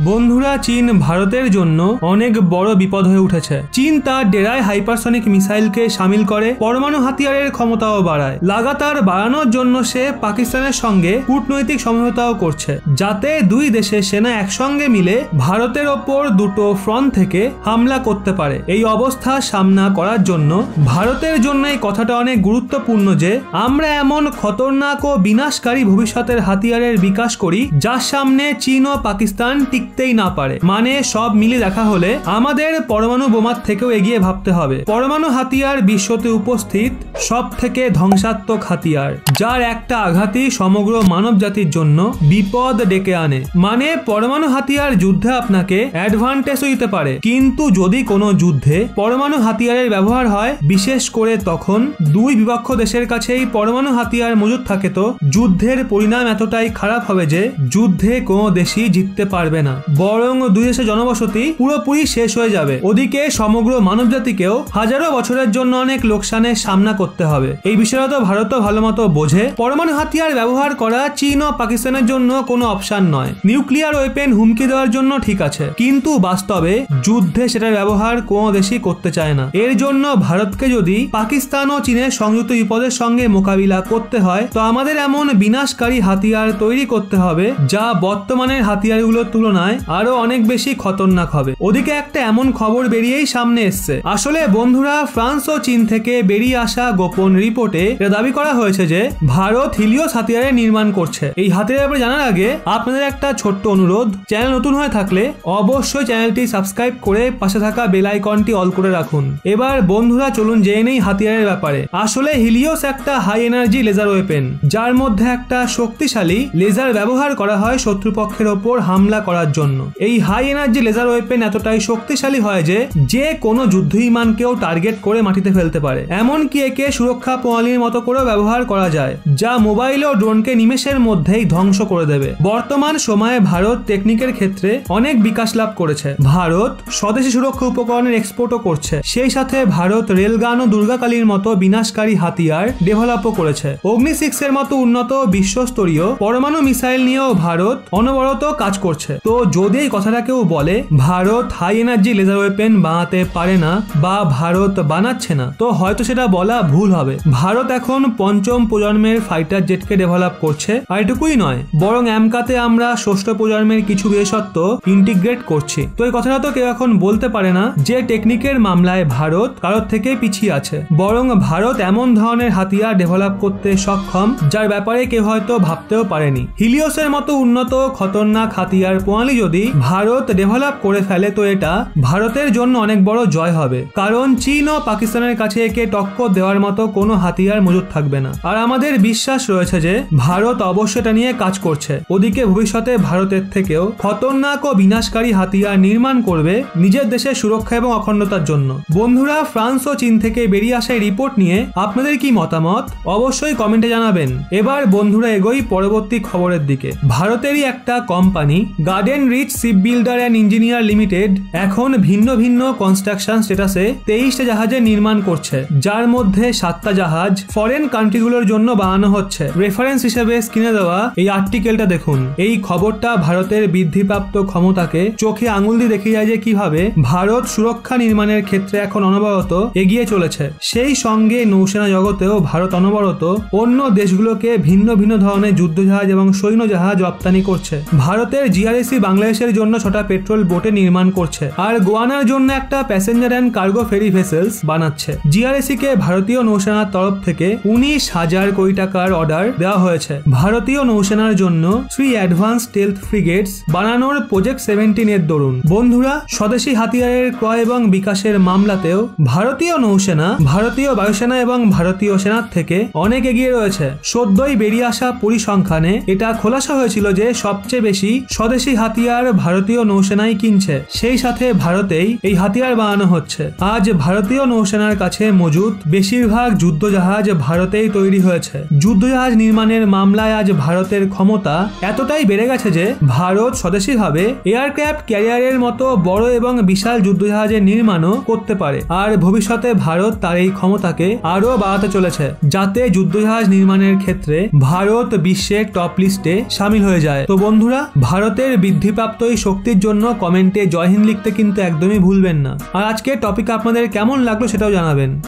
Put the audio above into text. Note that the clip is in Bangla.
বন্ধুরা, চীন ভারতের জন্য অনেক বড় বিপদ হয়ে উঠেছে। চীন তার ডেরায় হাইপারসনিক মিসাইলকে শামিল করে পরমাণু হাতিয়ারের ক্ষমতাও বাড়ায়। লাগাতার বাড়ানোর জন্য সে পাকিস্তানের সঙ্গে কূটনৈতিক সমঝোতাও করছে, যাতে দুই দেশের সেনা একসঙ্গে মিলে ভারতের ওপর দুটো ফ্রন্ট থেকে হামলা করতে পারে। এই অবস্থা সামনা করার জন্য ভারতের জন্য এই কথাটা অনেক গুরুত্বপূর্ণ যে আমরা এমন খতরনাক ও বিনাশকারী ভবিষ্যতের হাতিয়ারের বিকাশ করি যার সামনে চীন ও পাকিস্তান টিকতেই না পারে। মানে সব মিলে দেখা হলে আমাদের পরমাণু বোমার থেকেও এগিয়ে ভাবতে হবে। পরমাণু হাতিয়ার বিশ্বতে উপস্থিত সব থেকে ধ্বংসাত্মক হাতিয়ার, যার একটা আঘাতই সমগ্র মানব জাতির জন্য বিপদ ডেকে আনে। মানে পরমাণু হাতিয়ার যুদ্ধে আপনাকে অ্যাডভান্টেজও দিতে পারে, কিন্তু যদি কোনো যুদ্ধে পরমাণু হাতিয়ারের ব্যবহার হয়, বিশেষ করে তখন দুই বিপক্ষ দেশের কাছেই পরমাণু হাতিয়ার মজুদ থাকে, তো যুদ্ধের পরিণাম এতটাই খারাপ হবে যে যুদ্ধে কোনো দেশই জিততে পারবে না, বরং দুই দেশের জনবসতি পুরোপুরি শেষ হয়ে যাবে। ওদিকে সমগ্র মানব জাতিকেও হাজারো বছরের জন্য অনেক লোকসানের সামনা করতে হবে। এই বিষয়টা তো ভারতও ভালো মতো বোঝে। পরমাণু হাতিয়ার ব্যবহার করা চীন ও পাকিস্তানের জন্য কোনো অপশন নয়। নিউক্লিয়ার ওয়েপেন হুমকি দেওয়ার জন্য ঠিক আছে, কিন্তু বাস্তবে যুদ্ধে সেটার ব্যবহার কোনো দেশই করতে চায় না। এর জন্য ভারতকে যদি পাকিস্তান ও চীনের সংযুক্ত বিপদের সঙ্গে মোকাবিলা করতে হয়, তো আমাদের এমন বিনাশকারী হাতিয়ার তৈরি করতে হবে যা বর্তমানের হাতিয়ারগুলোর তুলনায় আরো অনেক বেশি খতরনাক হবে। ওদিকে একটা এমন খবর বেরিয়েই সামনে এসছে। আসলে বন্ধুরা, ফ্রান্স ও চীন থেকে বেরিয়ে আসা গোপন রিপোর্টে এটা দাবি করা হয়েছে যে ভারত হিলিওস হাতিয়ারের নির্মাণ করছে। এই হাতিয়ারের ব্যাপারে জানার আগে আপনাদের একটা ছোট্ট অনুরোধ, চ্যানেল নতুন হয়ে থাকলে অবশ্যই চ্যানেলটি সাবস্ক্রাইব করে পাশে থাকা বেল আইকনটি অল করে রাখুন। এবার বন্ধুরা চলুন জেনে নেই হাতিয়ারের ব্যাপারে। আসলে হিলিওস একটা হাই এনার্জি লেজার ওয়েপেন, যার মধ্যে একটা শক্তিশালী লেজার ব্যবহার করা হয় শত্রুপক্ষের ওপর হামলা করার জন্য। এই হাই এনার্জি লেজার ওয়েপেন এতটাই শক্তিশালী হয় যে কোনো যুদ্ধ বিমানকেও টার্গেট করে মাটিতে ফেলতে পারে। এমনকি একে সুরক্ষা প্রণালীর মতো করেও ব্যবহার করা যায়, যা মোবাইল ও ড্রোনকে নিমেষের মধ্যেই ধ্বংস করে দেবে। বর্তমান সময়ে ভারত টেকনিকের ক্ষেত্রে অনেক বিকাশ লাভ করেছে। ভারত স্বদেশী সুরক্ষা উপকরণের এক্সপোর্টও করছে। সেই সাথে ভারত রেলগান ও দুর্গাকালীর মতো বিনাশকারী হাতিয়ার ডেভেলপও করেছে। অগ্নি 6 এর মতো উন্নত বিশ্বস্তরীয় পরমাণু মিসাইল নিয়েও ভারত অনবরত কাজ করছে। তো যদি এই কথাটা কেউ বলে Bharat high energy laser weapon বানাতে পারে না বা ভারত বানাচ্ছে না, তো হয়তো সেটা বলা ভুল হবে। ভারত এখন 5ম প্রজন্মের ফাইটার জেটকে ডেভেলপ করছে, আর এটুকুই নয়, বরং আমেরিকাতে আমরা 6ষ্ঠ প্রজন্মের কিছু বিশেষত্ব ইন্টিগ্রেট করছি। তো এই কথাটা তো কেউ এখন বলতে পারে না যে টেকনিকের মামলায় ভারত কারোর থেকে পিছিয়ে আছে, বরং ভারত এমন ধরনের হাতিয়ার ডেভেলপ করতে সক্ষম যার ব্যাপারে কেউ হয়তো ভাবতেও পারেনি। হিলিওসের মতো উন্নত খতরনাক হাতিয়ার প্রণালী যদি ভারত ডেভেলপ করে ফেলে, তো এটা ভারতের জন্য অনেক বড় জয় হবে, কারণ চীন ও পাকিস্তানের কাছে একে টক্কর দেওয়ার মতো কোনো হাতিয়ার মজুদ থাকবে না। আর আমাদের বিশ্বাস রয়েছে যে ভারত অবশ্যই এটা নিয়ে কাজ করছে। ওদিকে ভবিষ্যতে ভারতের থেকেও খতরনাক ও বিনাশকারী হাতিয়ার নির্মাণ করবে নিজের দেশের সুরক্ষা এবং অখণ্ডতার জন্য। বন্ধুরা, ফ্রান্স ও চীন থেকে বেরিয়ে আসা রিপোর্ট নিয়ে আপনাদের কি মতামত অবশ্যই কমেন্টে জানাবেন। এবার বন্ধুরা এগোই পরবর্তী খবরের দিকে। ভারতেরই একটা company Garden Reach ship builder and engineer limited এখন ভিন্ন ভিন্ন কনস্ট্রাকশন স্ট্যাটাসে 23টা জাহাজের নির্মাণ করছে, যার মধ্যে 7টা জাহাজ ফরেন কান্ট্রিগুলোর জন্য বানানো হচ্ছে। রেফারেন্স হিসেবে স্ক্রিনে দেওয়া এই আর্টিকেলটা দেখুন। এই খবরটা ভারতের বৃদ্ধিপ্রাপ্ত ক্ষমতাকে চোখে আঙুল দিয়ে দেখিয়ে যায় যে কিভাবে ভারত সুরক্ষা নির্মাণের ক্ষেত্রে এখন অনবরত এগিয়ে চলেছে। সেই সঙ্গে নৌসেনা জগতেও ভারত অনবরত অন্য দেশগুলোকে ভিন্ন ভিন্ন ধরনের যুদ্ধজাহাজ এবং সৈন্য জাহাজ রপ্তানি করছে। ভারতের জিআরএসি বাংলাদেশের জন্য 6টা পেট্রোল বোটে নির্মাণ করছে, আর গোয়ানার জন্য একটা passenger and cargo ferry vessels বানাচ্ছে। জিআরএসি কে ভারতীয় নৌসেনার তরফ থেকে 19,000 কোটি টাকার অর্ডার দেওয়া হয়েছে ভারতীয় নৌসেনার জন্য 3 অ্যাডভান্স স্টেলথ ফ্রিগেটস বানানোর প্রজেক্ট 17 এর দরুন। বন্ধুরা, স্বদেশী হাতিয়ারের ক্রয় এবং বিকাশের মামলাতেও ভারতীয় নৌসেনা, ভারতীয় বায়ুসেনা এবং ভারতীয় সেনার থেকে অনেক এগিয়ে রয়েছে। সদ্যই বেরিয়ে আসা পরিসংখ্যানে এটা খোলাসা হয়েছিল যে সবচেয়ে বেশি স্বদেশী হাতিয়ার ভারতীয় নৌসেনাই কিনছে। সেই সাথে ভারতেই এই হাতিয়ার বানানো হচ্ছে। আজ ভারতীয় নৌসেনার কাছে মজুদ বেশিরভাগ যুদ্ধজাহাজ ভারতেই তৈরি হয়েছে। যুদ্ধজাহাজ নির্মাণের মামলায় আজ ভারতের ক্ষমতা এতটাই বেড়ে গেছে যে ভারত স্বদেশীভাবে এয়ারক্রাফট ক্যারিয়ারের মতো বড় এবং বিশাল যুদ্ধজাহাজের নির্মাণও করতে পারে। আর ভবিষ্যতে ভারত তার এই ক্ষমতাকে আরো বাড়াতে চলেছে, যাতে যুদ্ধজাহাজ নির্মাণের ক্ষেত্রে ভারত বিশ্বের টপ লিস্টে সামিল হয়ে যায়। তো বন্ধুরা, ভারতের বৃদ্ধি বৃদ্ধিপ্রাপ্ত এই শক্তির জন্য কমেন্টে জয় হিন্দ লিখতে কিন্তু একদমই ভুলবেন না। আর আজকের টপিক আপনাদের কেমন লাগলো সেটাও জানাবেন।